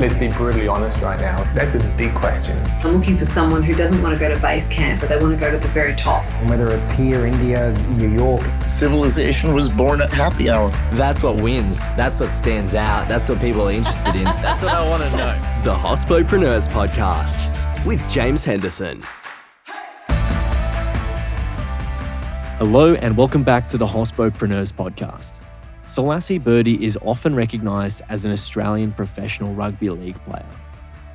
Let's be brutally honest right now. That's a big question. I'm looking for someone who doesn't want to go to base camp, but they want to go to the very top. Whether it's here, India, New York. Civilization was born at happy hour. That's what wins. That's what stands out. That's what people are interested in. That's what I want to know. The Hospopreneurs Podcast with James Henderson. Hello and welcome back to the Hospopreneurs Podcast. Selasi Berdie is often recognised as an Australian professional rugby league player.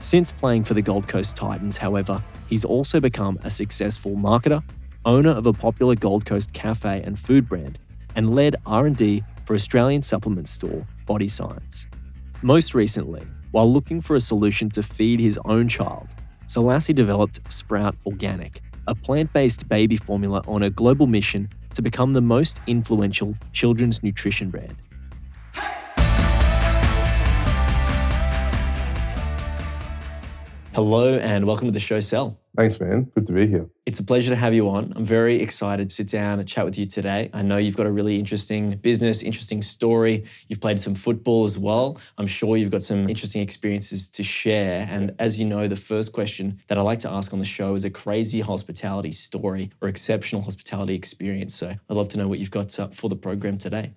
Since playing for the Gold Coast Titans, however, he's also become a successful marketer, owner of a popular Gold Coast cafe and food brand, and led R&D for Australian supplement store Body Science. Most recently, while looking for a solution to feed his own child, Selasi developed Sprout Organic, a plant-based baby formula on a global mission to become the most influential children's nutrition brand. Hello and welcome to the show, Sel. Thanks, man. Good to be here. It's a pleasure to have you on. I'm very excited to sit down and chat with you today. I know you've got a really interesting business, interesting story. You've played some football as well. I'm sure you've got some interesting experiences to share. And as you know, the first question that I like to ask on the show is a crazy hospitality story or exceptional hospitality experience. So I'd love to know what you've got for the program today.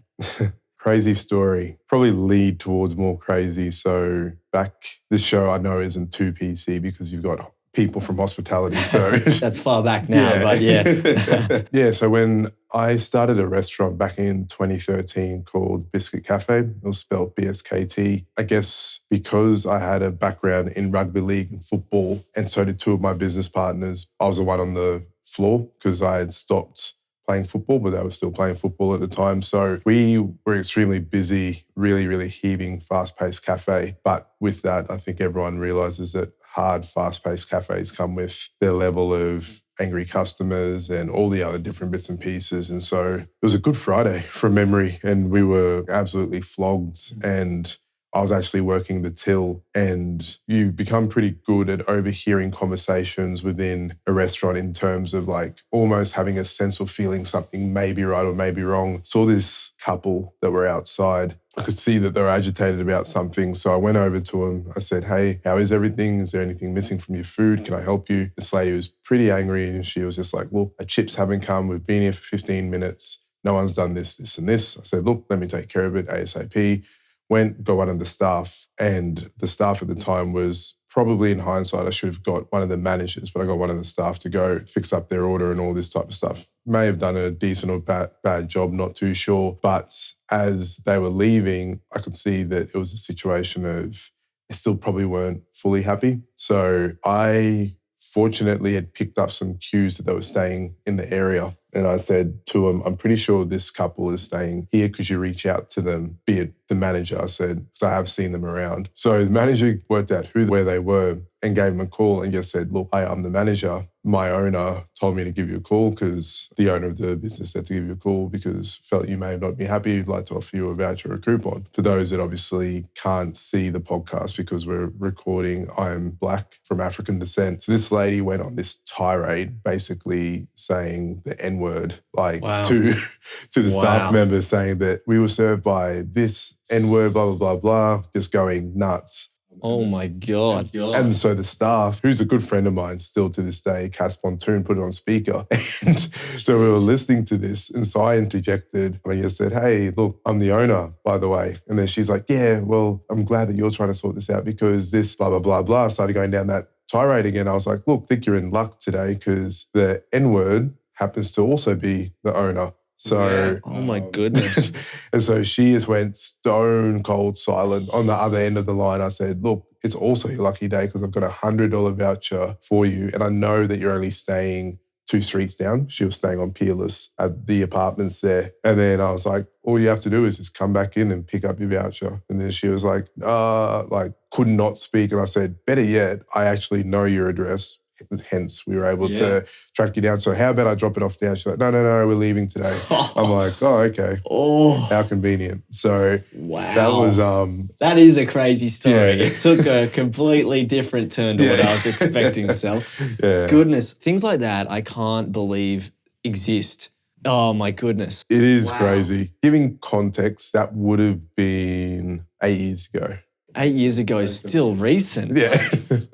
Crazy story. Probably lead towards more crazy. So this show I know isn't too PC because you've got people from hospitality. So that's far back now, but yeah. Yeah, so when I started a restaurant back in 2013 called Biscuit Cafe, it was spelled BSKT. I guess because I had a background in rugby league and football, and so did two of my business partners, I was the one on the floor because I had stopped playing football, but they were still playing football at the time. So we were extremely busy, really, really heaving, fast-paced cafe. But with that, I think everyone realizes that hard, fast-paced cafes come with their level of angry customers and all the other different bits and pieces. And so it was a Good Friday from memory, and we were absolutely flogged, and I was actually working the till, and you become pretty good at overhearing conversations within a restaurant in terms of like almost having a sense of feeling something may be right or may be wrong. Saw this couple that were outside. I could see that they were agitated about something. So I went over to them. I said, "Hey, how is everything? Is there anything missing from your food? Can I help you?" This lady was pretty angry, and she was just like, "Look, our chips haven't come. We've been here for 15 minutes. No one's done this, this and this." I said, "Look, let me take care of it ASAP." Got one of the staff, and the staff at the time was probably, in hindsight, I should have got one of the managers, but I got one of the staff to go fix up their order and all this type of stuff. May have done a decent or bad job, not too sure. But as they were leaving, I could see that it was a situation of they still probably weren't fully happy. So I fortunately had picked up some cues that they were staying in the area. And I said to them, "I'm pretty sure this couple is staying here. Could you reach out to them, be it the manager?" I said, because I have seen them around. So the manager worked out where they were and gave them a call and just said, "Look, hi, I'm the manager. My owner told me to give you a call because the owner of the business said to give you a call because felt you may not be happy. We'd like to offer you a voucher or a coupon." For those that obviously can't see the podcast because we're recording, I'm Black from African descent. So this lady went on this tirade basically saying the N-word to the staff members, saying that we were served by this N-word, blah, blah, blah, blah, just going nuts. Oh my God. And so the staff, who's a good friend of mine still to this day, Cass Pontoon, put it on speaker. And so we were listening to this. And so I interjected and I just said, "Hey, look, I'm the owner, by the way." And then she's like, "Yeah, well, I'm glad that you're trying to sort this out because this blah, blah, blah, blah." Started going down that tirade again. I was like, "Look, I think you're in luck today because the N-word happens to also be the owner." So, oh my goodness. And so she just went stone cold silent on the other end of the line. I said, "Look, it's also your lucky day because I've got a $100 voucher for you. And I know that you're only staying 2 streets down." She was staying on Peerless at the apartments there. And then I was like, "All you have to do is just come back in and pick up your voucher." And then she was like, could not speak. And I said, "Better yet, I actually know your address." Hence, we were able to track you down. "So how about I drop it off down?" She's like, no, we're leaving today." I'm like, "Oh, okay." How convenient. So that is a crazy story. Yeah. It took a completely different turn to what I was expecting, Sel. Yeah. Goodness, things like that I can't believe exist. Oh my goodness. It is crazy. Giving context, that would have been 8 years ago. 8 years ago is still recent. Yeah.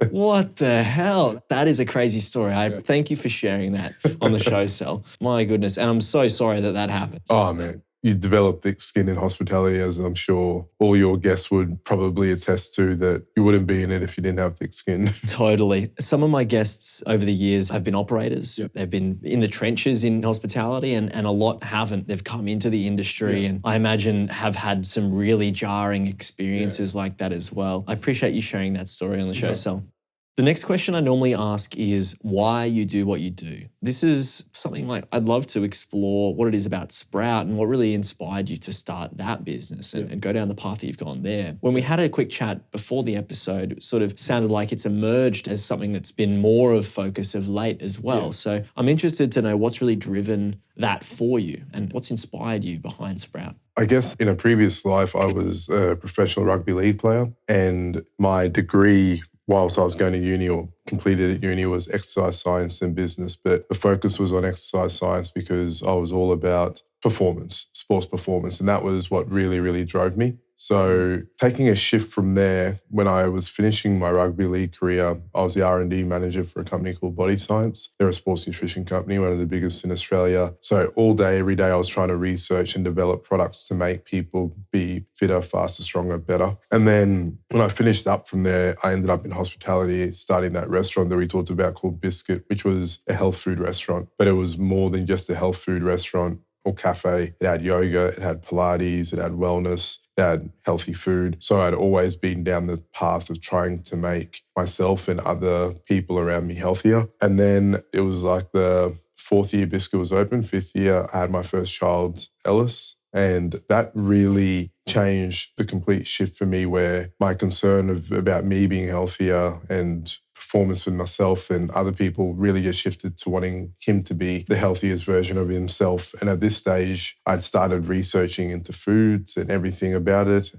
What the hell? That is a crazy story. I thank you for sharing that on the show, Sel. My goodness. And I'm so sorry that that happened. Oh, man. You develop thick skin in hospitality, as I'm sure all your guests would probably attest to, that you wouldn't be in it if you didn't have thick skin. Totally. Some of my guests over the years have been operators. Yep. They've been in the trenches in hospitality and a lot haven't. They've come into the industry and I imagine have had some really jarring experiences like that as well. I appreciate you sharing that story on the show, Sel. The next question I normally ask is why you do what you do. This is something like I'd love to explore what it is about Sprout and what really inspired you to start that business and go down the path that you've gone there. When we had a quick chat before the episode, it sort of sounded like it's emerged as something that's been more of focus of late as well. So I'm interested to know what's really driven that for you and what's inspired you behind Sprout. I guess in a previous life, I was a professional rugby league player, and my degree whilst I was going to uni or completed at uni was exercise science and business, but the focus was on exercise science because I was all about performance, sports performance, and that was what really, really drove me. So taking a shift from there, when I was finishing my rugby league career, I was the R&D manager for a company called Body Science. They're a sports nutrition company, one of the biggest in Australia. So all day, every day, I was trying to research and develop products to make people be fitter, faster, stronger, better. And then when I finished up from there, I ended up in hospitality, starting that restaurant that we talked about called Biscuit, which was a health food restaurant. But it was more than just a health food restaurant or cafe. It had yoga, it had Pilates, it had wellness, it had healthy food. So I'd always been down the path of trying to make myself and other people around me healthier. And then it was like the 4th year Biscuit was open, 5th year I had my first child, Ellis. And that really changed the complete shift for me, where my concern about me being healthier and performance with myself and other people really just shifted to wanting him to be the healthiest version of himself. And at this stage, I'd started researching into foods and everything about it,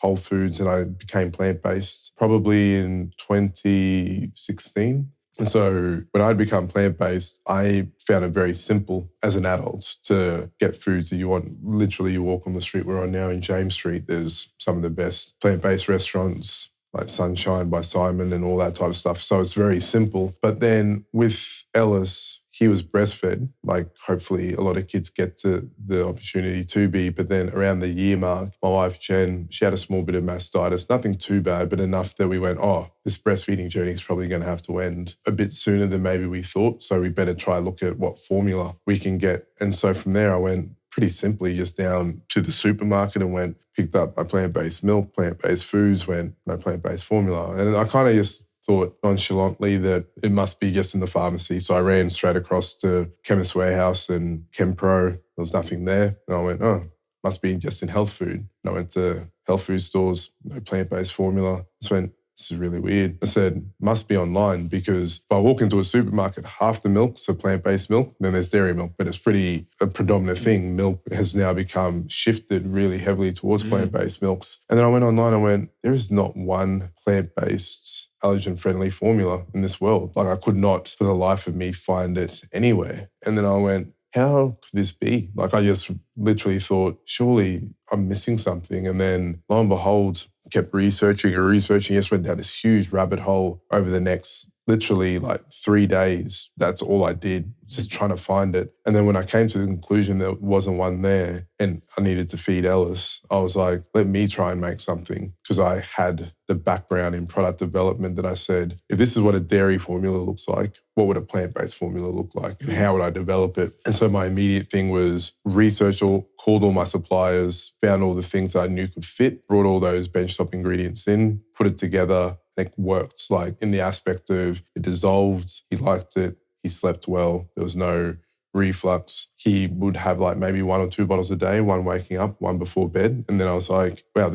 whole foods, and I became plant-based probably in 2016. And so when I'd become plant-based, I found it very simple as an adult to get foods that you want. Literally, you walk on the street we're on now in James Street, there's some of the best plant-based restaurants like Sunshine by Simon and all that type of stuff. So it's very simple. But then with Ellis, he was breastfed, like hopefully a lot of kids get to the opportunity to be. But then around the year mark, my wife, Jen, she had a small bit of mastitis, nothing too bad, but enough that we went, oh, this breastfeeding journey is probably going to have to end a bit sooner than maybe we thought. So we better try look at what formula we can get. And so from there, I went pretty simply just down to the supermarket and picked up my plant-based milk, plant-based foods, my plant-based formula. And I kind of just thought nonchalantly that it must be just in the pharmacy. So I ran straight across to Chemist Warehouse and Chempro. There was nothing there. And I went, oh, must be just in health food. And I went to health food stores, no plant-based formula. I just went, this is really weird. I said, must be online, because if I walk into a supermarket, half the milk's a plant-based milk, then there's dairy milk, but it's a predominant thing. Milk has now become shifted really heavily towards plant-based milks. And then I went online and went, there is not one plant-based allergen-friendly formula in this world. Like I could not for the life of me find it anywhere. And then I went, how could this be? Like I just literally thought, surely I'm missing something. And then lo and behold, kept researching, just went down this huge rabbit hole over the next literally like 3 days. That's all I did, just trying to find it. And then when I came to the conclusion there wasn't one there and I needed to feed Ellis, I was like, let me try and make something, because I had the background in product development that I said, if this is what a dairy formula looks like, what would a plant-based formula look like and how would I develop it? And so my immediate thing was research called all my suppliers, found all the things that I knew could fit, brought all those benchtop ingredients in, put it together. It worked, like in the aspect of it dissolved, he liked it, he slept well, there was no reflux. He would have like maybe 1 or 2 bottles a day, one waking up, one before bed. And then I was like, wow,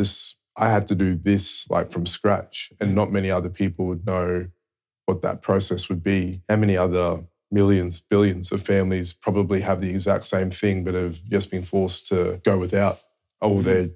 I had to do this like from scratch, and not many other people would know what that process would be. How many other millions, billions of families probably have the exact same thing but have just been forced to go without all their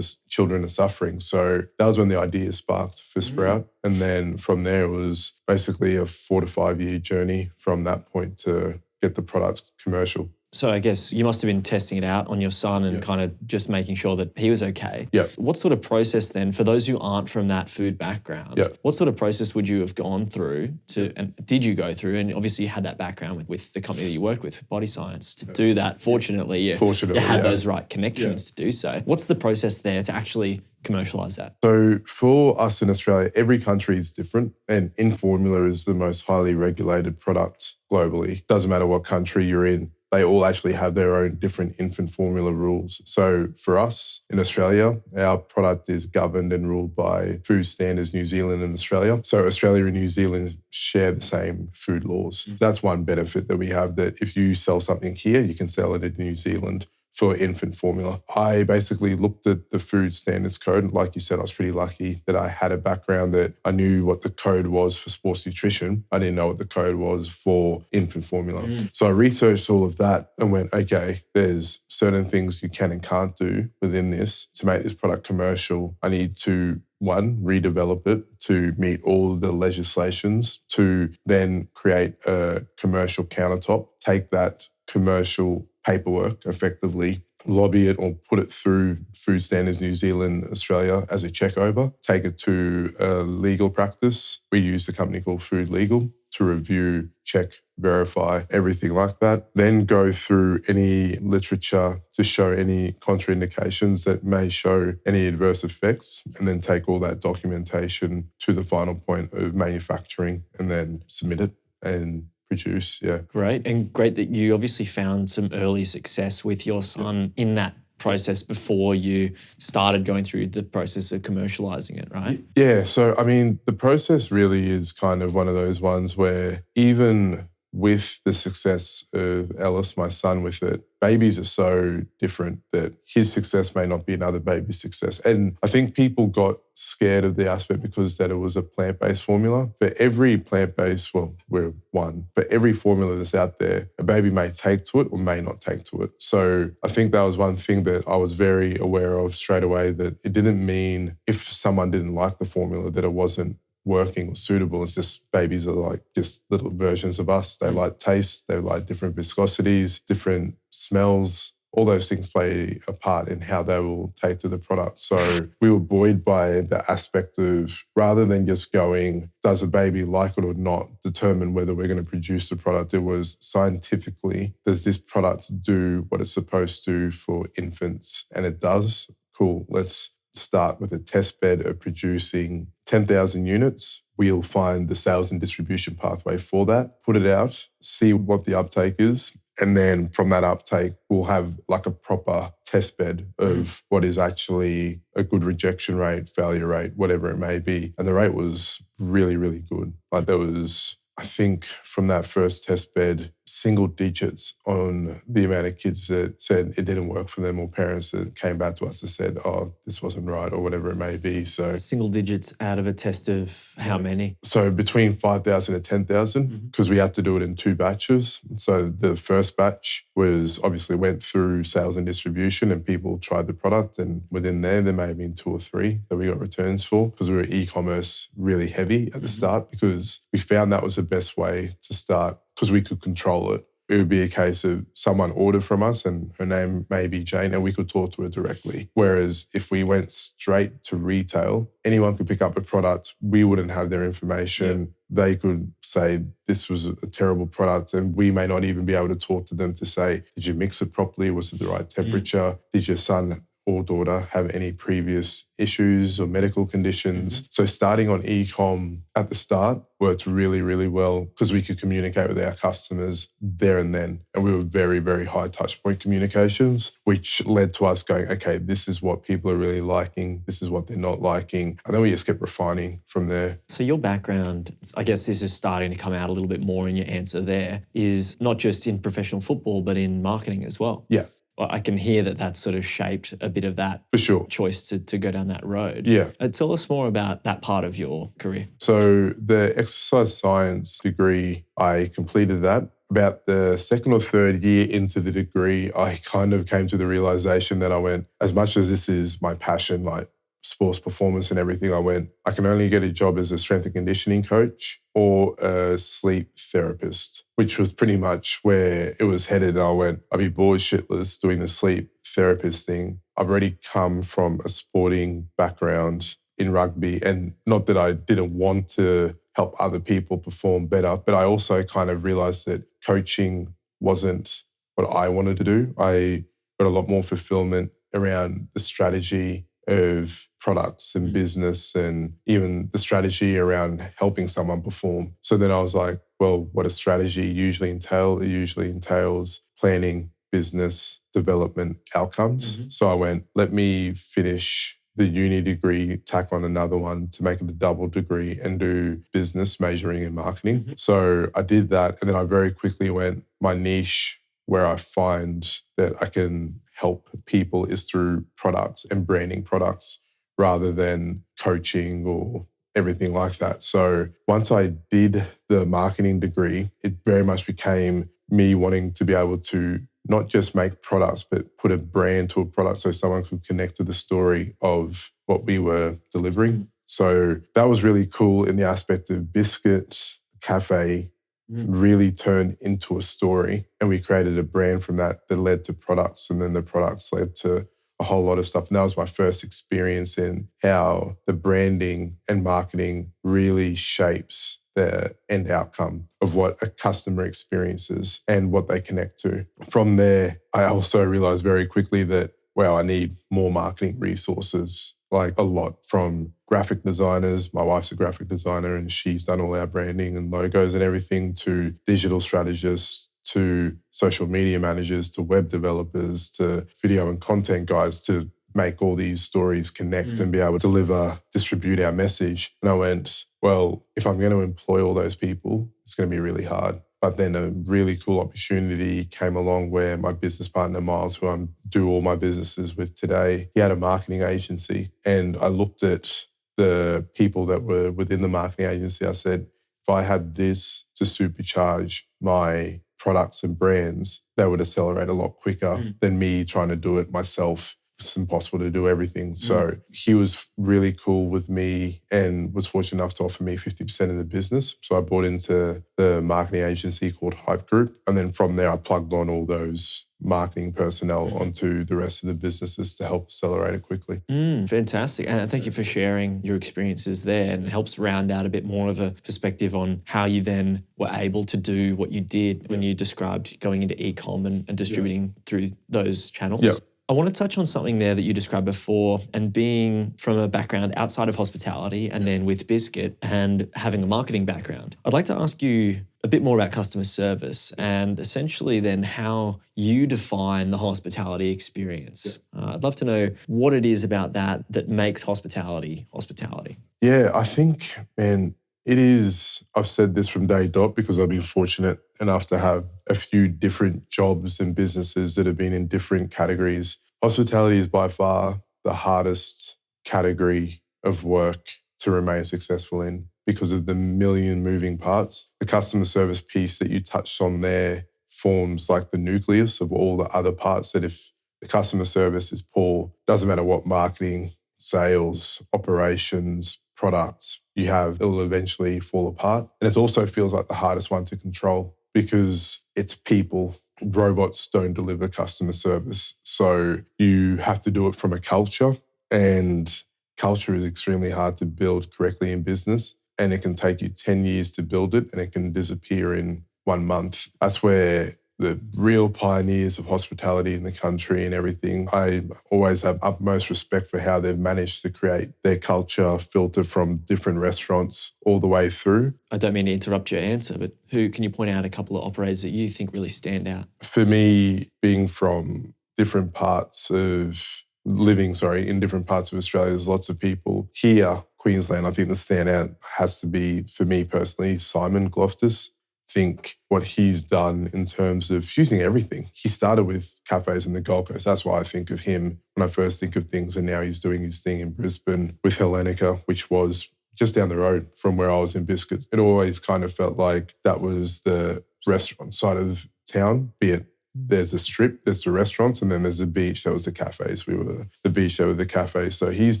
children are suffering. So that was when the idea sparked for Sprout. And then from there, it was basically a 4 to 5 year journey from that point to get the product commercial. So I guess you must have been testing it out on your son and Yeah. kind of just making sure that he was okay. Yeah. What sort of process then, for those who aren't from that food background, Yeah. what sort of process would you have gone through and did you go through? And obviously you had that background with the company that you worked with Body Science, to do that. Fortunately, you had those right connections to do so. What's the process there to actually commercialize that? So for us in Australia, every country is different, and Informula is the most highly regulated product globally. Doesn't matter what country you're in. They all actually have their own different infant formula rules. So for us in Australia, our product is governed and ruled by Food Standards New Zealand and Australia. So Australia and New Zealand share the same food laws. That's one benefit that we have, that if you sell something here, you can sell it in New Zealand for infant formula. I basically looked at the food standards code. Like you said, I was pretty lucky that I had a background that I knew what the code was for sports nutrition. I didn't know what the code was for infant formula. So I researched all of that and went, okay, there's certain things you can and can't do within this to make this product commercial. I need to, one, redevelop it to meet all the legislations, to then create a commercial countertop, take that commercial paperwork effectively, lobby it or put it through Food Standards New Zealand, Australia as a check over, take it to a legal practice. We use a company called Food Legal to review, check, verify, everything like that. Then go through any literature to show any contraindications that may show any adverse effects, and then take all that documentation to the final point of manufacturing and then submit it and produce. Yeah. Great. And great that you obviously found some early success with your son in that process before you started going through the process of commercializing it, right? Yeah. So, I mean, the process really is kind of one of those ones where even with the success of Ellis, my son, with it, babies are so different that his success may not be another baby's success. And I think people got scared of the aspect because that it was a plant-based formula. For every plant-based, well, we're one, for every formula that's out there, a baby may take to it or may not take to it. So I think that was one thing that I was very aware of straight away, that it didn't mean if someone didn't like the formula that it wasn't working or suitable. It's just babies are like just little versions of us. They like taste, they like different viscosities, different smells. All those things play a part in how they will take to the product. So we were buoyed by the aspect of, rather than just going, does a baby like it or not, determine whether we're going to produce the product. It was scientifically, does this product do what it's supposed to for infants? And it does. Cool. Let's start with a test bed of producing 10,000 units. We'll find the sales and distribution pathway for that, put it out, see what the uptake is. And then from that uptake, we'll have like a proper test bed of what is actually a good rejection rate, failure rate, whatever it may be. And the rate was really, really good. Like there was, I think from that first test bed, single digits on the amount of kids that said it didn't work for them, or parents that came back to us and said, oh, this wasn't right, or whatever it may be. So single digits out of a test of how many? So between 5,000 and 10,000, because we had to do it in 2 batches. So the first batch was obviously went through sales and distribution and people tried the product, and within there may have been 2 or 3 that we got returns for, because we were e-commerce really heavy at the start, because we found that was the best way to start, because we could control it. It would be a case of someone ordered from us and her name may be Jane and we could talk to her directly. Whereas if we went straight to retail, anyone could pick up a product. We wouldn't have their information. Yeah. They could say this was a terrible product and we may not even be able to talk to them to say, did you mix it properly? Was it the right temperature? Did your son or daughter have any previous issues or medical conditions? So starting on e-com at the start worked really, really well, because we could communicate with our customers there and then. And we were very, very high touch point communications, which led to us going, okay, this is what people are really liking. This is what they're not liking. And then we just kept refining from there. So your background, I guess this is starting to come out a little bit more in your answer there, is not just in professional football, but in marketing as well. Yeah. I can hear that that's sort of shaped a bit of that for sure choice to go down that road. Yeah. Tell us more about that part of your career. So the exercise science degree, I completed that. About the 2nd or 3rd year into the degree, I kind of came to the realization that I went, as much as this is my passion, like sports performance and everything, I can only get a job as a strength and conditioning coach or a sleep therapist, which was pretty much where it was headed. And I'd be bored shitless doing the sleep therapist thing. I've already come from a sporting background in rugby, and not that I didn't want to help other people perform better, but I also kind of realized that coaching wasn't what I wanted to do. I got a lot more fulfillment around the strategy of products and business, and even the strategy around helping someone perform. So then I was like, well, what does strategy usually entail? It usually entails planning, business, development, outcomes. So I went, let me finish the uni degree, tack on another one to make it a double degree and do business majoring in marketing. So I did that. And then I very quickly went, my niche where I find that I can help people is through products and branding products rather than coaching or everything like that. So once I did the marketing degree, it very much became me wanting to be able to not just make products, but put a brand to a product so someone could connect to the story of what we were delivering. So that was really cool in the aspect of Biscuit Cafe really turned into a story, and we created a brand from that led to products, and then the products led to a whole lot of stuff. And that was my first experience in how the branding and marketing really shapes the end outcome of what a customer experiences and what they connect to. From there, I also realized very quickly that, wow, I need more marketing resources, like a lot, from graphic designers. My wife's a graphic designer and she's done all our branding and logos and everything, to digital strategists, to social media managers, to web developers, to video and content guys, to make all these stories connect and be able to deliver, distribute our message. And I went, well, if I'm going to employ all those people, it's going to be really hard. But then a really cool opportunity came along where my business partner, Miles, who I do all my businesses with today, he had a marketing agency. And I looked at the people that were within the marketing agency. I said, if I had this to supercharge my products and brands, that would accelerate a lot quicker than me trying to do it myself. It's impossible to do everything. So he was really cool with me and was fortunate enough to offer me 50% of the business. So I bought into the marketing agency called Hype Group. And then from there, I plugged on all those marketing personnel onto the rest of the businesses to help accelerate it quickly. Fantastic. And thank you for sharing your experiences there, and it helps round out a bit more of a perspective on how you then were able to do what you did when you described going into e-com and distributing through those channels. Yeah. I want to touch on something there that you described before, and being from a background outside of hospitality and then with Biscuit and having a marketing background. I'd like to ask you a bit more about customer service and essentially then how you define the hospitality experience. I'd love to know what it is about that makes hospitality hospitality. Yeah, I think, man, it is, I've said this from day dot because I've been fortunate enough to have a few different jobs and businesses that have been in different categories. Hospitality is by far the hardest category of work to remain successful in because of the million moving parts. The customer service piece that you touched on there forms like the nucleus of all the other parts, that if the customer service is poor, doesn't matter what marketing, sales, operations, products you have, it'll eventually fall apart. And it also feels like the hardest one to control because it's people. Robots don't deliver customer service. So you have to do it from a culture, and culture is extremely hard to build correctly in business. And it can take you 10 years to build it, and it can disappear in 1 month. That's where the real pioneers of hospitality in the country and everything, I always have utmost respect for how they've managed to create their culture, filter from different restaurants all the way through. I don't mean to interrupt your answer, but who can you point out a couple of operators that you think really stand out? For me, being from different parts of in different parts of Australia, there's lots of people here. Queensland, I think the standout has to be, for me personally, Simon Gloftus. Think what he's done in terms of fusing everything. He started with cafes in the Gold Coast. That's why I think of him when I first think of things. And now he's doing his thing in Brisbane with Hellenica, which was just down the road from where I was in Biscuits. It always kind of felt like that was the restaurant side of town, be it there's a strip, there's the restaurants, and then there's the beach. That was the cafes. We were the beach, that were the cafes. So he's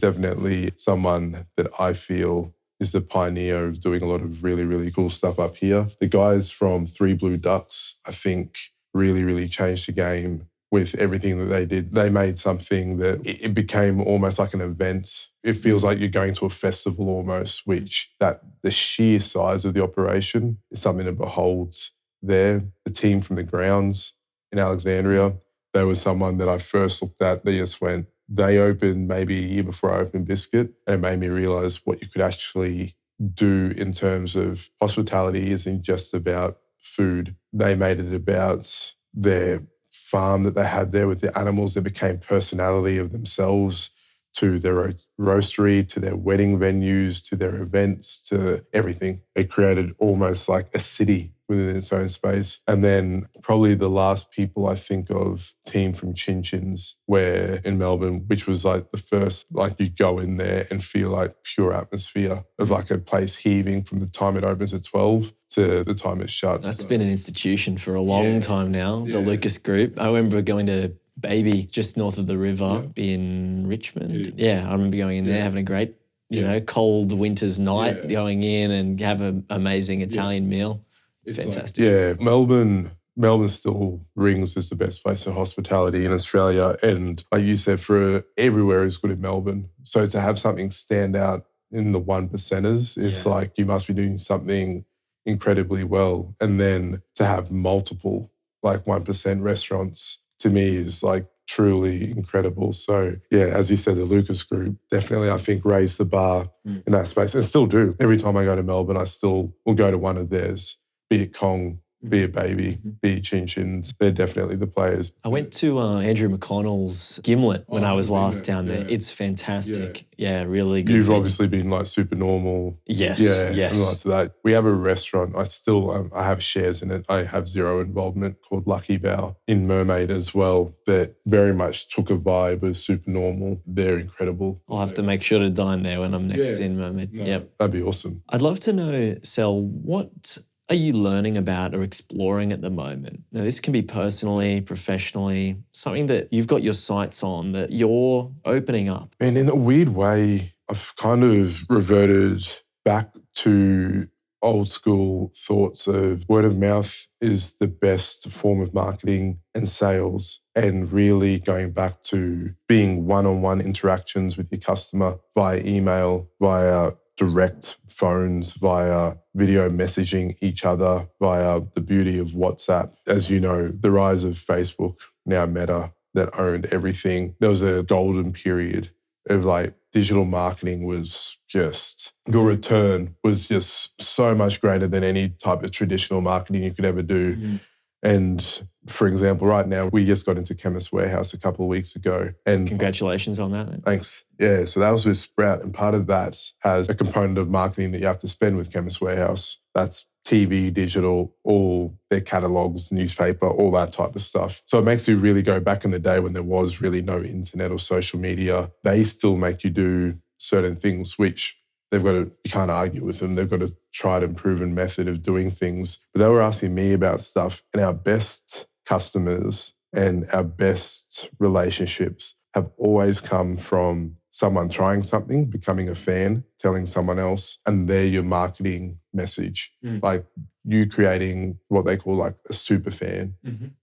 definitely someone that I feel is the pioneer of doing a lot of really, really cool stuff up here. The guys from Three Blue Ducks, I think, really, really changed the game with everything that they did. They made something that it became almost like an event. It feels like you're going to a festival almost, which that the sheer size of the operation is something to behold there. The team from the grounds in Alexandria, there was someone that I first looked at. They just went, they opened maybe a year before I opened Biscuit, and it made me realize what you could actually do in terms of hospitality isn't just about food. They made it about their farm that they had there with the animals that became personality of themselves, to their roastery, to their wedding venues, to their events, to everything. It created almost like a city within its own space. And then probably the last people I think of, team from Chin Chins, where in Melbourne, which was like the first, like you go in there and feel like pure atmosphere of like a place heaving from the time it opens at 12 to the time it shuts. That's been an institution for a long time now, the Lucas Group. I remember going to Baby just north of the river in Richmond. I remember going in there, having a great, you know, cold winter's night, going in and have an amazing Italian meal. It's fantastic. Melbourne still rings as the best place for hospitality in Australia. And like you said, for everywhere is good in Melbourne. So to have something stand out in the 1 percenters, it's like you must be doing something incredibly well. And then to have multiple like 1% restaurants, to me is like truly incredible. So as you said, the Lucas Group definitely, I think, raised the bar in that space, and still do. Every time I go to Melbourne, I still will go to one of theirs, be it Kong, be it Baby, be it Chin Chins. They're definitely the players. I went to Andrew McConnell's Gimlet when I was last down there. It's fantastic. Yeah, really good. You've obviously been like super normal. Yes. And lots of that. We have a restaurant. I have shares in it. I have zero involvement, called Lucky Bow in Mermaid as well, that very much took a vibe of super normal. They're incredible. I'll have to make sure to dine there when I'm next in Mermaid. That'd be awesome. I'd love to know, Sel, what are you learning about or exploring at the moment? Now, this can be personally, professionally, something that you've got your sights on that you're opening up. And in a weird way, I've kind of reverted back to old school thoughts of word of mouth is the best form of marketing and sales, and really going back to being one-on-one interactions with your customer via email, via direct phones, via video messaging each other, via the beauty of WhatsApp. As you know, the rise of Facebook, now Meta, that owned everything. There was a golden period of like digital marketing was just, your return was just so much greater than any type of traditional marketing you could ever do. And for example, right now, we just got into Chemist Warehouse a couple of weeks ago. And congratulations on that. Thanks. Yeah, so that was with Sprout. And part of that has a component of marketing that you have to spend with Chemist Warehouse. That's TV, digital, all their catalogs, newspaper, all that type of stuff. So it makes you really go back in the day when there was really no internet or social media. They still make you do certain things, which they've got to, you can't argue with them. They've got a tried and proven method of doing things. But they were asking me about stuff, and our best customers and our best relationships have always come from someone trying something, becoming a fan, telling someone else, and they're your marketing message. Like you creating what they call like a super fan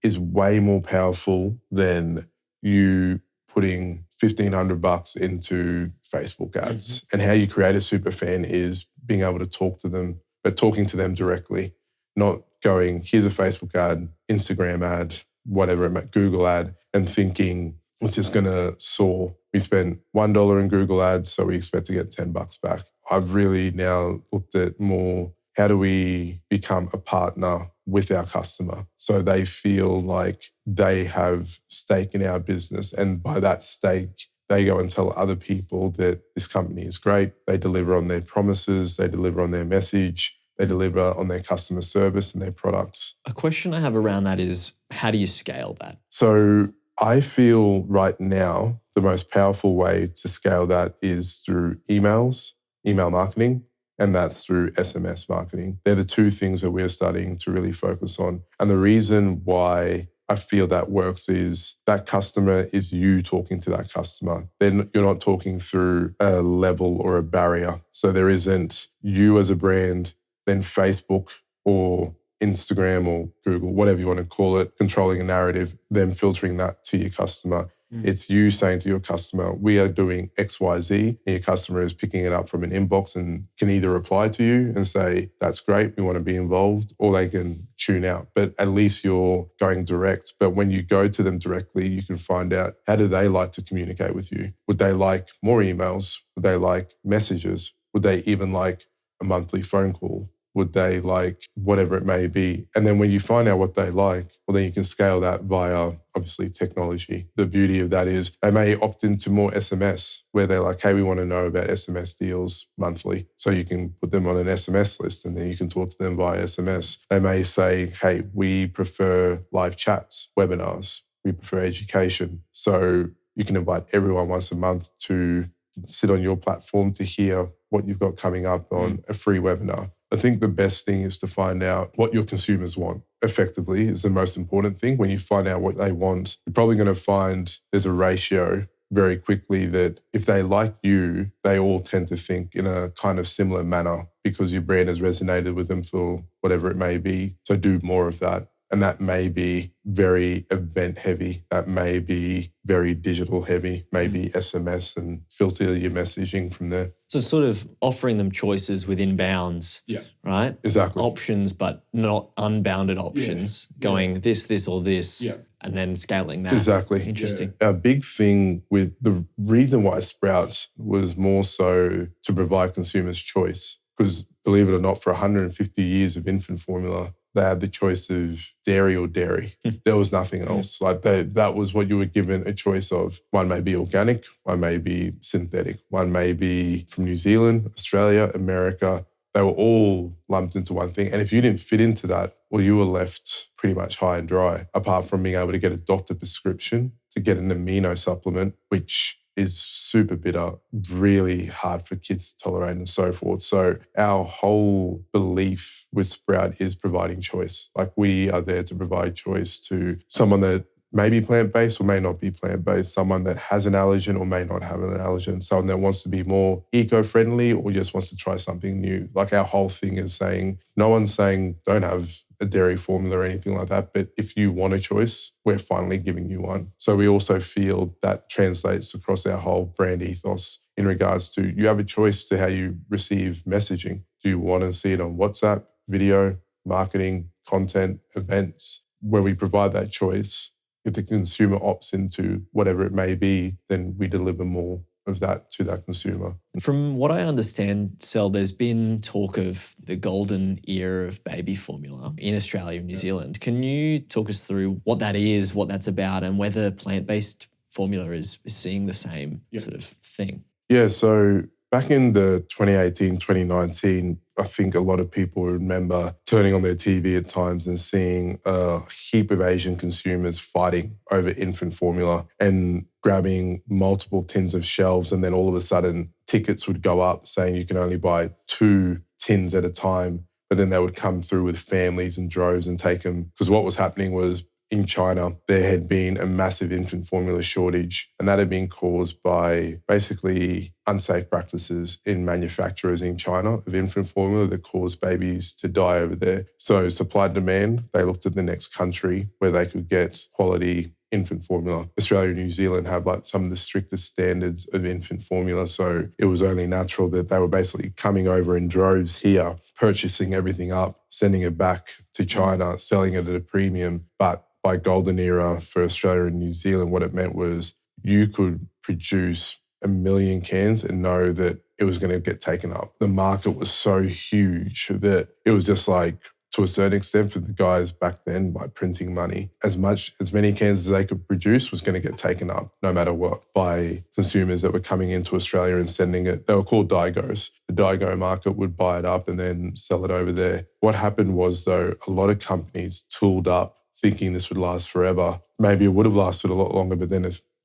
is way more powerful than you putting $1,500 into Facebook ads. And how you create a super fan is being able to talk to them, but talking to them directly, not going, here's a Facebook ad, Instagram ad, whatever, Google ad, and thinking it's just going to soar. We spent $1 in Google ads, so we expect to get $10 back. I've really now looked at more, how do we become a partner with our customer so they feel like they have stake in our business, and by that stake, they go and tell other people that this company is great. They deliver on their promises, they deliver on their message, they deliver on their customer service and their products. A question I have around that is, how do you scale that? So I feel right now the most powerful way to scale that is through emails, email marketing, and that's through SMS marketing. They're the two things that we're starting to really focus on. And the reason why I feel that works is that customer is you talking to that customer. Then you're not talking through a level or a barrier. So there isn't you as a brand, then Facebook or Instagram or Google, whatever you want to call it, controlling a narrative, then filtering that to your customer. It's you saying to your customer, we are doing X, Y, Z, and your customer is picking it up from an inbox and can either reply to you and say, that's great, we want to be involved, or they can tune out. But at least you're going direct. But when you go to them directly, you can find out, how do they like to communicate with you? Would they like more emails? Would they like messages? Would they even like a monthly phone call? Would they like whatever it may be? And then when you find out what they like, well, then you can scale that via obviously technology. The beauty of that is they may opt into more SMS where they're like, hey, we want to know about SMS deals monthly. So you can put them on an SMS list and then you can talk to them via SMS. They may say, hey, we prefer live chats, webinars, we prefer education. So you can invite everyone once a month to sit on your platform to hear what you've got coming up on a free webinar. I think the best thing is to find out what your consumers want. Effectively is the most important thing. When you find out what they want, you're probably going to find there's a ratio very quickly that if they like you, they all tend to think in a kind of similar manner because your brand has resonated with them for whatever it may be. So do more of that. And that may be very event heavy. That may be very digital heavy, maybe SMS, and filter your messaging from there. So sort of offering them choices within bounds, right? Exactly. Options, but not unbounded options, going this, or this, and then scaling that. Exactly. Interesting. Our big thing with the reason why Sprouts was more so to provide consumers choice, because believe it or not, for 150 years of infant formula, they had the choice of dairy or dairy. There was nothing else. Like that was what you were given a choice of. One may be organic, one may be synthetic, one may be from New Zealand, Australia, America. They were all lumped into one thing. And if you didn't fit into that, well, you were left pretty much high and dry, apart from being able to get a doctor prescription to get an amino supplement, which is super bitter, really hard for kids to tolerate and so forth. So our whole belief with Sprout is providing choice. Like we are there to provide choice to someone that may be plant-based or may not be plant-based, someone that has an allergen or may not have an allergen, someone that wants to be more eco-friendly or just wants to try something new. Like our whole thing is saying, no one's saying don't have a dairy formula or anything like that, but if you want a choice, we're finally giving you one. So we also feel that translates across our whole brand ethos in regards to you have a choice to how you receive messaging. Do you want to see it on WhatsApp, video, marketing, content, events? Where we provide that choice, if the consumer opts into whatever it may be, then we deliver more of that to that consumer. From what I understand, Sel, there's been talk of the golden era of baby formula in Australia and New Zealand. Can you talk us through what that is, what that's about, and whether plant-based formula is seeing the same sort of thing? Yeah, so back in the 2018, 2019, I think a lot of people remember turning on their TV at times and seeing a heap of Asian consumers fighting over infant formula and grabbing multiple tins of shelves. And then all of a sudden, tickets would go up saying you can only buy 2 tins at a time. But then they would come through with families and droves and take them. Because what was happening was in China, there had been a massive infant formula shortage, and that had been caused by basically unsafe practices in manufacturers in China of infant formula that caused babies to die over there. So supply and demand, they looked at the next country where they could get quality infant formula. Australia and New Zealand have like some of the strictest standards of infant formula. So it was only natural that they were basically coming over in droves here, purchasing everything up, sending it back to China, selling it at a premium. But by golden era for Australia and New Zealand, what it meant was you could produce 1 million cans and know that it was going to get taken up. The market was so huge that it was just like, to a certain extent for the guys back then, by printing money, as many cans as they could produce was going to get taken up no matter what by consumers that were coming into Australia and sending it. They were called Daigos. The Daigo market would buy it up and then sell it over there. What happened was, though, a lot of companies tooled up thinking this would last forever. Maybe it would have lasted a lot longer, but then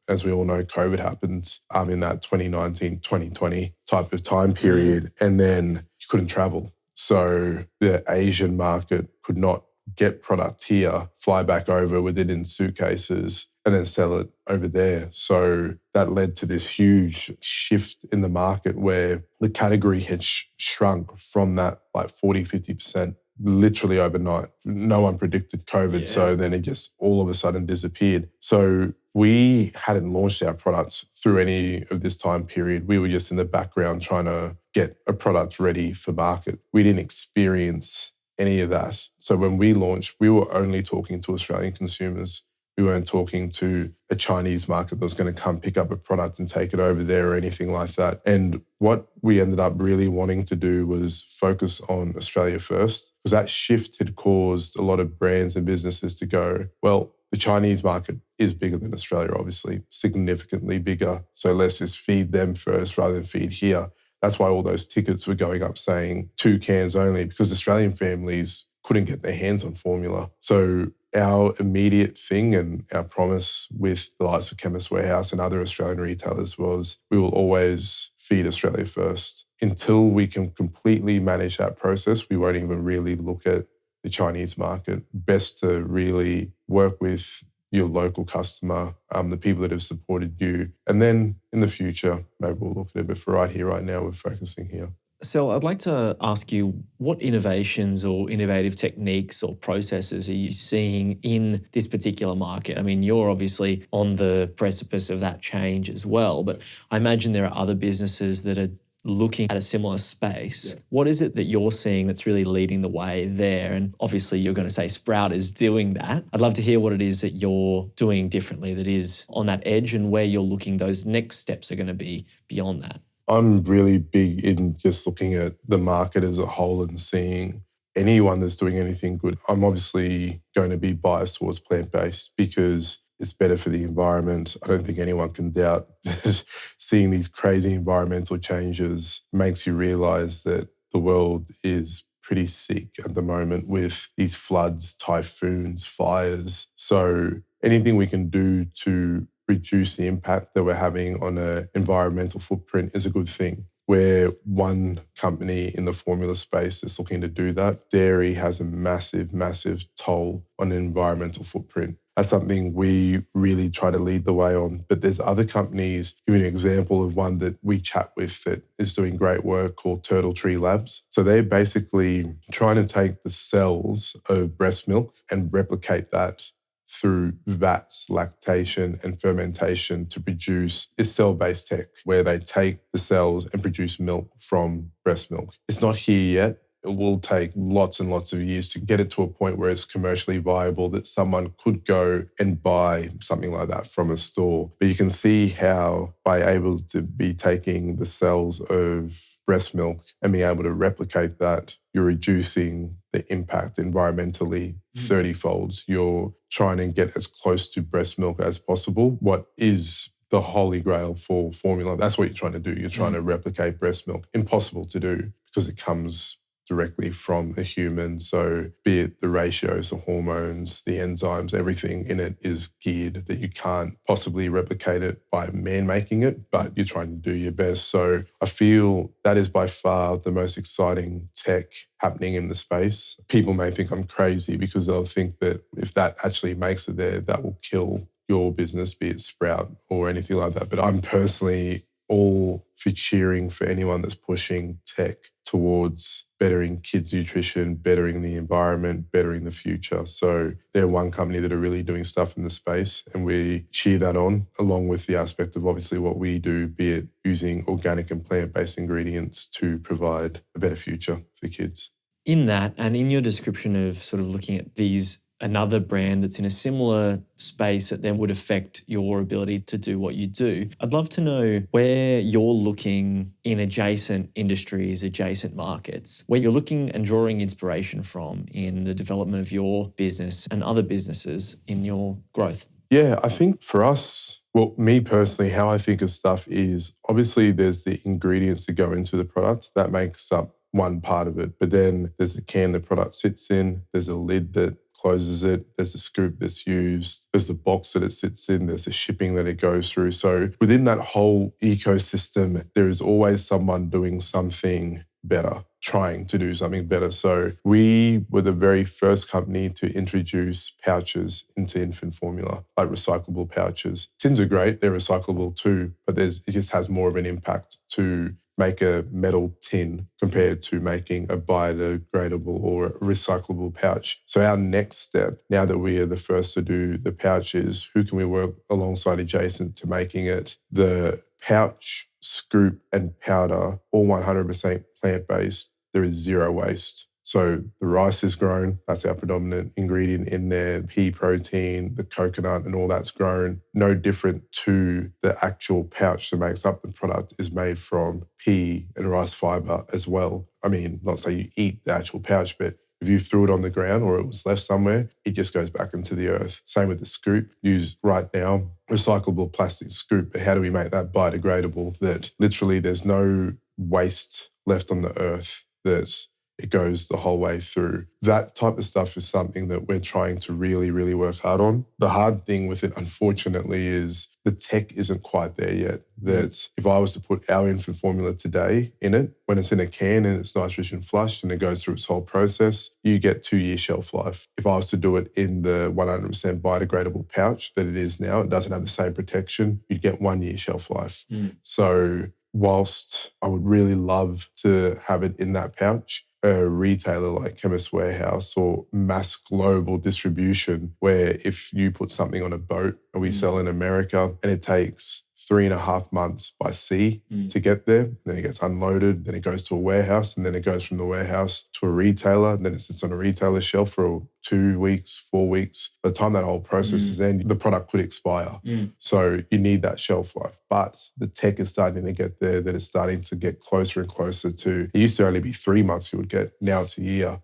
as we all know, COVID happened in that 2019, 2020 type of time period, and then you couldn't travel. So the Asian market could not get product here, fly back over with it in suitcases, and then sell it over there. So that led to this huge shift in the market where the category had shrunk from that like 40, 50% literally overnight. No one predicted COVID. So then it just all of a sudden disappeared. So we hadn't launched our products through any of this time period. We were just in the background trying to get a product ready for market. We didn't experience any of that. So when we launched, we were only talking to Australian consumers. We weren't talking to a Chinese market that was going to come pick up a product and take it over there or anything like that. And what we ended up really wanting to do was focus on Australia first, because that shift had caused a lot of brands and businesses to go, well, the Chinese market is bigger than Australia, obviously, significantly bigger. So let's just feed them first rather than feed here. That's why all those tickets were going up saying 2 cans only, because Australian families couldn't get their hands on formula. So our immediate thing and our promise with the likes of Chemist Warehouse and other Australian retailers was we will always feed Australia first. Until we can completely manage that process, we won't even really look at the Chinese market. Best to really work with your local customer, the people that have supported you. And then in the future, maybe we'll look at it. But for right here, right now, we're focusing here. So I'd like to ask you, what innovations or innovative techniques or processes are you seeing in this particular market? I mean, you're obviously on the precipice of that change as well, but I imagine there are other businesses that are looking at a similar space. Yeah. What is it that you're seeing that's really leading the way there? And obviously you're going to say Sprout is doing that. I'd love to hear what it is that you're doing differently that is on that edge and where you're looking those next steps are going to be beyond that. I'm really big in just looking at the market as a whole and seeing anyone that's doing anything good. I'm obviously going to be biased towards plant-based because it's better for the environment. I don't think anyone can doubt that seeing these crazy environmental changes makes you realize that the world is pretty sick at the moment with these floods, typhoons, fires. So anything we can do to reduce the impact that we're having on an environmental footprint is a good thing. We're one company in the formula space that's looking to do that. Dairy has a massive, massive toll on an environmental footprint. That's something we really try to lead the way on. But there's other companies, give you an example of one that we chat with that is doing great work called Turtle Tree Labs. So they're basically trying to take the cells of breast milk and replicate that through vats, lactation and fermentation to produce this cell-based tech where they take the cells and produce milk from breast milk. It's not here yet. It will take lots and lots of years to get it to a point where it's commercially viable that someone could go and buy something like that from a store. But you can see how by able to be taking the cells of breast milk and being able to replicate that, you're reducing the impact environmentally 30-folds. You're trying to get as close to breast milk as possible. What is the holy grail for formula? That's what you're trying to do. You're trying to replicate breast milk. Impossible to do because it comes directly from a human. So be it the ratios, the hormones, the enzymes, everything in it is geared that you can't possibly replicate it by man making it, but you're trying to do your best. So I feel that is by far the most exciting tech happening in the space. People may think I'm crazy because they'll think that if that actually makes it there, that will kill your business, be it Sprout or anything like that. But I'm personally all for cheering for anyone that's pushing tech towards bettering kids' nutrition, bettering the environment, bettering the future. So they're one company that are really doing stuff in the space and we cheer that on, along with the aspect of obviously what we do, be it using organic and plant-based ingredients to provide a better future for kids. In that, and in your description of sort of looking at these, another brand that's in a similar space that then would affect your ability to do what you do, I'd love to know where you're looking in adjacent industries, adjacent markets, where you're looking and drawing inspiration from in the development of your business and other businesses in your growth. Yeah, I think for us, well, me personally, how I think of stuff is obviously there's the ingredients that go into the product that makes up one part of it, but then there's the can the product sits in, there's a lid that closes it, there's a scoop that's used, there's the box that it sits in, there's the shipping that it goes through. So within that whole ecosystem, there is always someone doing something better, trying to do something better. So we were the very first company to introduce pouches into infant formula, like recyclable pouches. Tins are great, they're recyclable too, but it just has more of an impact to make a metal tin compared to making a biodegradable or a recyclable pouch. So our next step, now that we are the first to do the pouch, is who can we work alongside adjacent to making it the pouch, scoop and powder, all 100% plant-based. There is zero waste. So the rice is grown, that's our predominant ingredient in there, pea protein, the coconut and all that's grown. No different to the actual pouch that makes up the product is made from pea and rice fiber as well. I mean, not say you eat the actual pouch, but if you threw it on the ground or it was left somewhere, it just goes back into the earth. Same with the scoop, used right now, recyclable plastic scoop. But how do we make that biodegradable that literally there's no waste left on the earth, that it goes the whole way through? That type of stuff is something that we're trying to really, really work hard on. The hard thing with it, unfortunately, is the tech isn't quite there yet. That if I was to put our infant formula today in it, when it's in a can and it's nitrogen flushed and it goes through its whole process, you get 2-year shelf life. If I was to do it in the 100% biodegradable pouch that it is now, it doesn't have the same protection, you'd get 1-year shelf life. So whilst I would really love to have it in that pouch, a retailer like Chemist Warehouse or mass global distribution, where if you put something on a boat and we sell in America and it takes 3.5 months by sea to get there, then it gets unloaded, then it goes to a warehouse, and then it goes from the warehouse to a retailer, and then it sits on a retailer's shelf for 2 weeks, 4 weeks. By the time that whole process is ended, the product could expire. So you need that shelf life. But the tech is starting to get there, that it's starting to get closer and closer to, it used to only be 3 months you would get, now it's a year.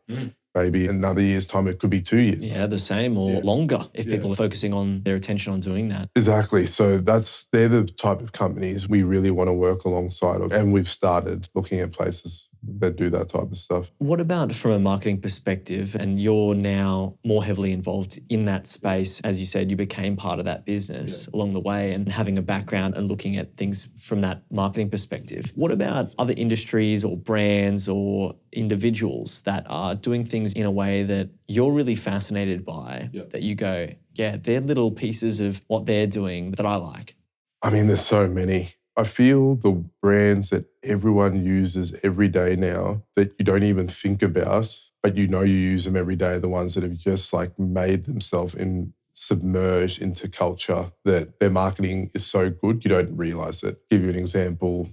Maybe in another year's time, it could be 2 years. Yeah, the same or longer if people are focusing on their attention on doing that. Exactly. So they're the type of companies we really want to work alongside of. And we've started looking at places that do that type of stuff. What about from a marketing perspective? And you're now more heavily involved in that space. As you said, you became part of that business along the way, and having a background and looking at things from that marketing perspective. What about other industries or brands or individuals that are doing things in a way that you're really fascinated by, that you go, yeah, they're little pieces of what they're doing that I like? I mean, there's so many. I feel the brands that everyone uses every day now that you don't even think about, but you know you use them every day, the ones that have just like made themselves submerged into culture, that their marketing is so good you don't realize it. Give you an example.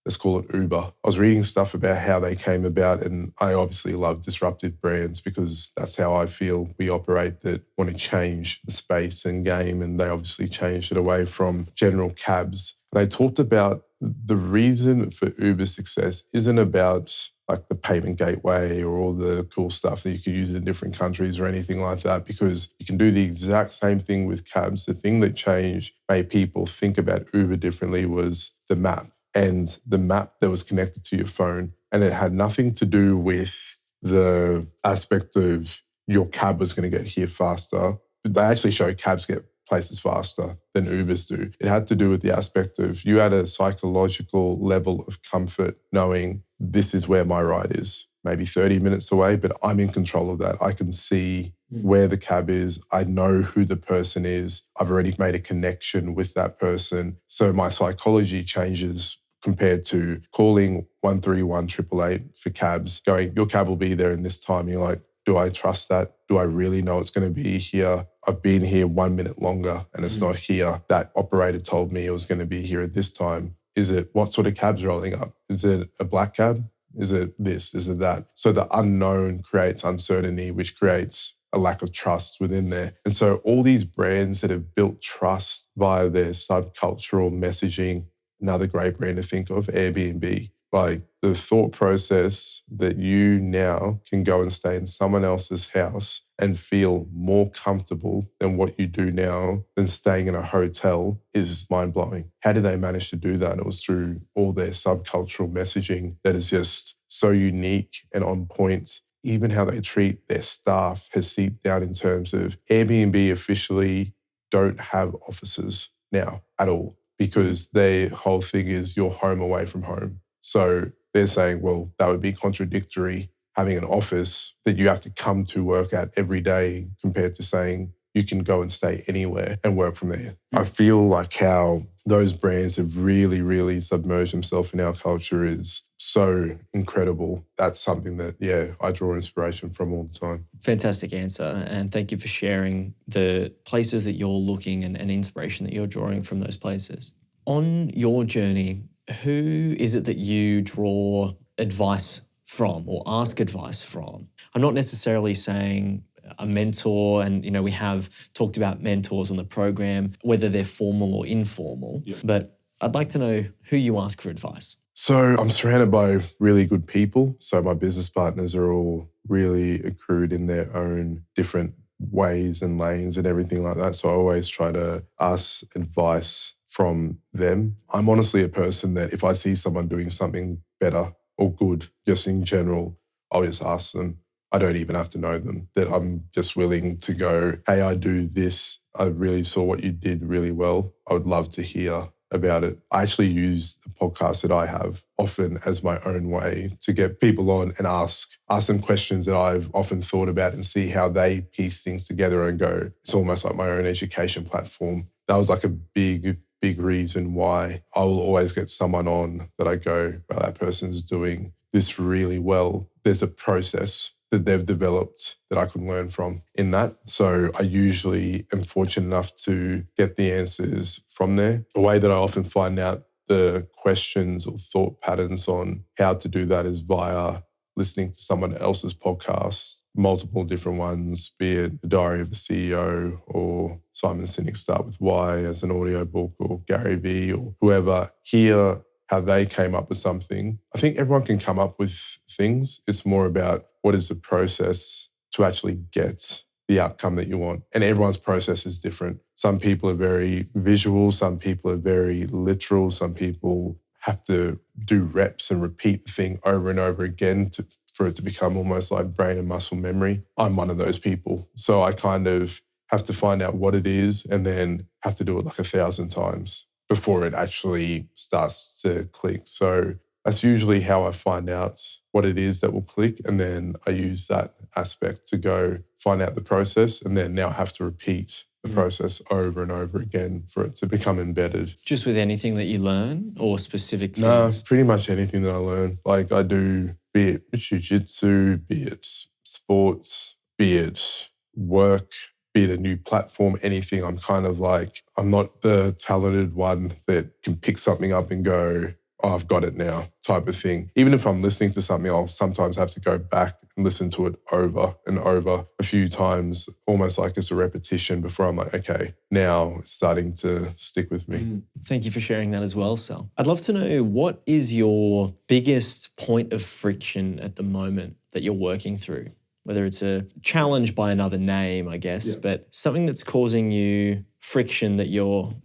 Let's call it Uber. I was reading stuff about how they came about, and I obviously love disruptive brands because that's how I feel we operate, that want to change the space and game, and they obviously changed it away from general cabs. They talked about the reason for Uber's success isn't about like the payment gateway or all the cool stuff that you could use in different countries or anything like that, because you can do the exact same thing with cabs. The thing that changed, made people think about Uber differently, was the map. And the map that was connected to your phone. And it had nothing to do with the aspect of your cab was going to get here faster. They actually show cabs get places faster than Ubers do. It had to do with the aspect of you had a psychological level of comfort knowing this is where my ride is, maybe 30 minutes away, but I'm in control of that. I can see where the cab is. I know who the person is. I've already made a connection with that person. So my psychology changes compared to calling 131 888 for cabs, going, your cab will be there in this time. You're like, do I trust that? Do I really know it's going to be here? I've been here 1 minute longer and it's not here. That operator told me it was going to be here at this time. Is it, what sort of cab's rolling up? Is it a black cab? Is it this? Is it that? So the unknown creates uncertainty, which creates a lack of trust within there. And so all these brands that have built trust via their subcultural messaging, another great brand to think of, Airbnb. Like the thought process that you now can go and stay in someone else's house and feel more comfortable than what you do now than staying in a hotel is mind-blowing. How did they manage to do that? It was through all their subcultural messaging that is just so unique and on point. Even how they treat their staff has seeped down in terms of Airbnb officially don't have offices now at all, because their whole thing is you're home away from home. So they're saying, well, that would be contradictory having an office that you have to come to work at every day compared to saying you can go and stay anywhere and work from there. I feel like how those brands have really, really submerged themselves in our culture is so incredible. That's something that, I draw inspiration from all the time. Fantastic answer. And thank you for sharing the places that you're looking and inspiration that you're drawing from those places. On your journey, who is it that you draw advice from or ask advice from? I'm not necessarily saying a mentor, and we have talked about mentors on the program, whether they're formal or informal, but I'd like to know who you ask for advice. So I'm surrounded by really good people. So my business partners are all really accrued in their own different ways and lanes and everything like that. So I always try to ask advice from them. I'm honestly a person that if I see someone doing something better or good, just in general, I'll just ask them. I don't even have to know them, that I'm just willing to go, hey, I do this. I really saw what you did really well. I would love to hear about it. I actually use the podcast that I have often as my own way to get people on and ask them questions that I've often thought about and see how they piece things together and go, it's almost like my own education platform. That was like a big reason why I will always get someone on that I go, well, that person's doing this really well. There's a process that they've developed that I can learn from in that. So I usually am fortunate enough to get the answers from there. A way that I often find out the questions or thought patterns on how to do that is via listening to someone else's podcast, multiple different ones, be it The Diary of the CEO or Simon Sinek's Start With Why as an audiobook, or Gary Vee or whoever, hear how they came up with something. I think everyone can come up with things. It's more about what is the process to actually get the outcome that you want. And everyone's process is different. Some people are very visual. Some people are very literal. Some people have to do reps and repeat the thing over and over again for it to become almost like brain and muscle memory. I'm one of those people. So I kind of have to find out what it is and then have to do it like 1,000 times before it actually starts to click. So that's usually how I find out what it is that will click. And then I use that aspect to go find out the process and then now have to repeat the process over and over again for it to become embedded. Just with anything that you learn or specific things? No, pretty much anything that I learn. Like I do, be it jiu-jitsu, be it sports, be it work, be it a new platform, anything. I'm kind of like, I'm not the talented one that can pick something up and go, oh, I've got it now type of thing. Even if I'm listening to something, I'll sometimes have to go back and listen to it over and over a few times, almost like it's a repetition before I'm like, okay, now it's starting to stick with me. Thank you for sharing that as well, Sal. I'd love to know, what is your biggest point of friction at the moment that you're working through? Whether it's a challenge by another name, I guess, but something that's causing you friction that you're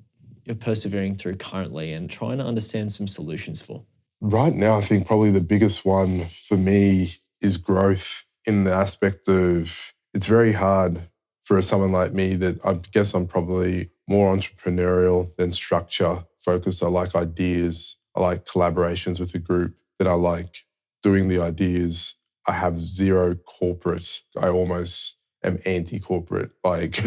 persevering through currently and trying to understand some solutions for. Right now, I think probably the biggest one for me is growth, in the aspect of it's very hard for someone like me that I guess I'm probably more entrepreneurial than structure focused. I like ideas. I like collaborations with the group, that I like doing the ideas. I have zero corporate. I almost am anti-corporate, like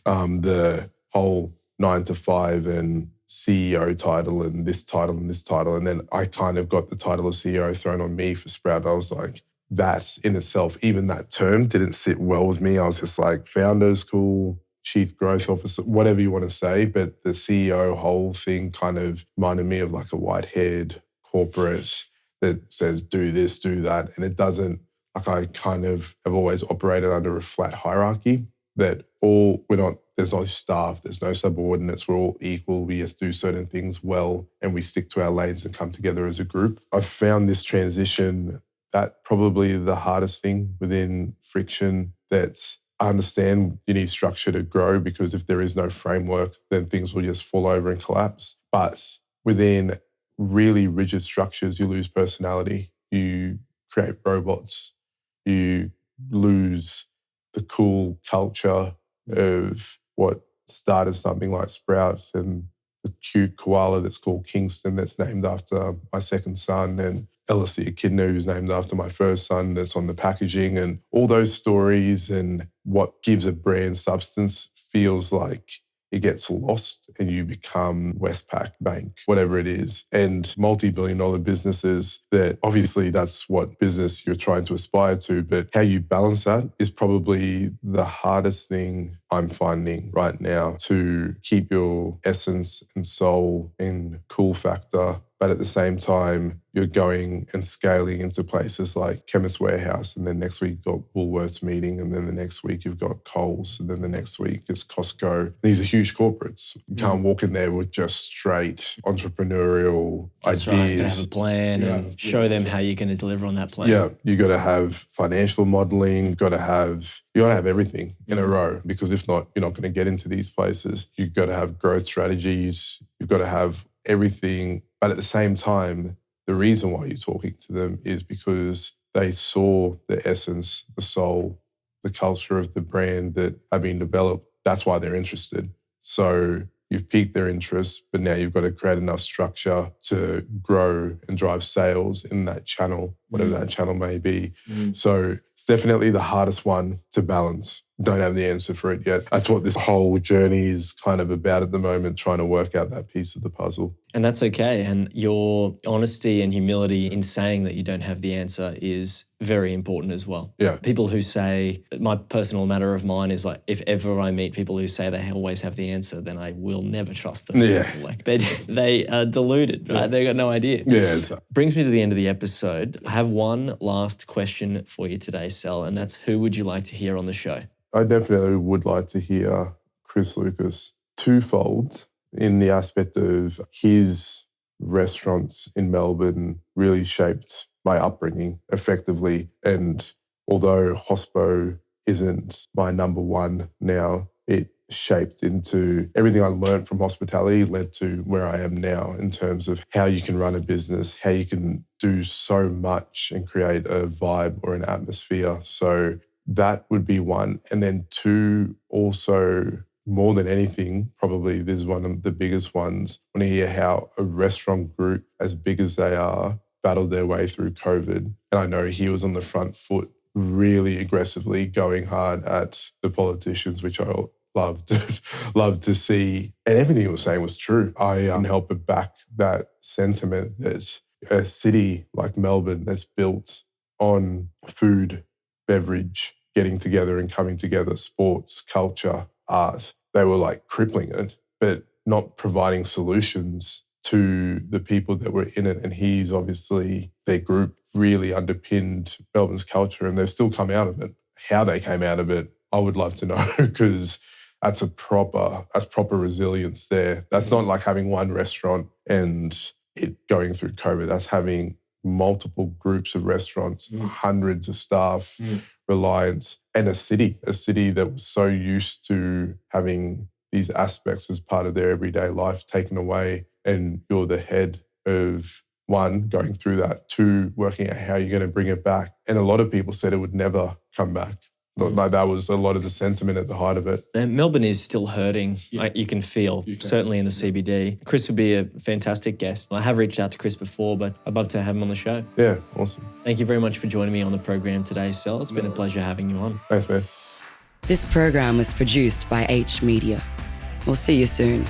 the whole 9 to 5 and CEO title and this title and this title. And then I kind of got the title of CEO thrown on me for Sprout. I was like, that in itself, even that term didn't sit well with me. I was just like, founder's cool, chief growth officer, whatever you want to say. But the CEO whole thing kind of reminded me of like a white-haired corporate that says, do this, do that. And it doesn't, like I kind of have always operated under a flat hierarchy that there's no staff, there's no subordinates, we're all equal, we just do certain things well and we stick to our lanes and come together as a group. I've found this transition that probably the hardest thing within friction. That's, I understand you need structure to grow, because if there is no framework, then things will just fall over and collapse. But within really rigid structures, you lose personality, you create robots, you lose the cool culture of what started something like Sprouts, and the cute koala that's called Kingston that's named after my second son, and Selasi, a kidney who's named after my first son, that's on the packaging, and all those stories and what gives a brand substance feels like it gets lost and you become Westpac Bank, whatever it is, and multi-billion-dollar businesses that obviously that's what business you're trying to aspire to, but how you balance that is probably the hardest thing I'm finding right now, to keep your essence and soul and cool factor. But at the same time, you're going and scaling into places like Chemist Warehouse, and then next week you've got Woolworths meeting, and then the next week you've got Coles, and then the next week is Costco. These are huge corporates. You can't walk in there with just straight entrepreneurial That's ideas. right. You gotta have a plan and show them how you're going to deliver on that plan. Yeah, you got to have financial modeling. You got to have everything in a row, because if not, you're not going to get into these places. You've got to have growth strategies. You've got to have everything. But at the same time, the reason why you're talking to them is because they saw the essence, the soul, the culture of the brand that have been developed. That's why they're interested. So you've piqued their interest, but now you've got to create enough structure to grow and drive sales in that channel, whatever that channel may be. So it's definitely the hardest one to balance. Don't have the answer for it yet. That's what this whole journey is kind of about at the moment, trying to work out that piece of the puzzle. And that's okay. And your honesty and humility in saying that you don't have the answer is very important as well. Yeah. People who say, my personal matter of mine is like, if ever I meet people who say they always have the answer, then I will never trust those people. Like they are deluded, right? They got no idea. Yeah. Brings me to the end of the episode. I have one last question for you today, Sel, and that's, who would you like to hear on the show? I definitely would like to hear Chris Lucas, twofold, in the aspect of his restaurants in Melbourne really shaped my upbringing effectively. And although hospo isn't my number one now, it shaped into everything I learned from hospitality, led to where I am now in terms of how you can run a business, how you can do so much and create a vibe or an atmosphere. So that would be one. And then two, also, more than anything, probably this is one of the biggest ones, I want to hear how a restaurant group as big as they are battled their way through COVID. And I know he was on the front foot, really aggressively going hard at the politicians, which I loved to see. And everything he was saying was true. I can't help but back that sentiment that a city like Melbourne that's built on food, beverage, getting together and coming together, sports, culture, art, they were like crippling it, but not providing solutions to the people that were in it. And he's obviously, their group really underpinned Melbourne's culture, and they've still come out of it. How they came out of it, I would love to know, because that's proper resilience there. That's not like having one restaurant and it going through COVID. That's having multiple groups of restaurants, hundreds of staff, reliance, and a city that was so used to having these aspects as part of their everyday life taken away. And you're the head of one, going through that, two, working out how you're going to bring it back. And a lot of people said it would never come back. Like that was a lot of the sentiment at the height of it. And Melbourne is still hurting. Like you can feel, certainly in the CBD. Chris would be a fantastic guest. I have reached out to Chris before, but I'd love to have him on the show. Yeah, awesome. Thank you very much for joining me on the program today, Sel. It's been a pleasure having you on. Thanks, man. This program was produced by H Media. We'll see you soon.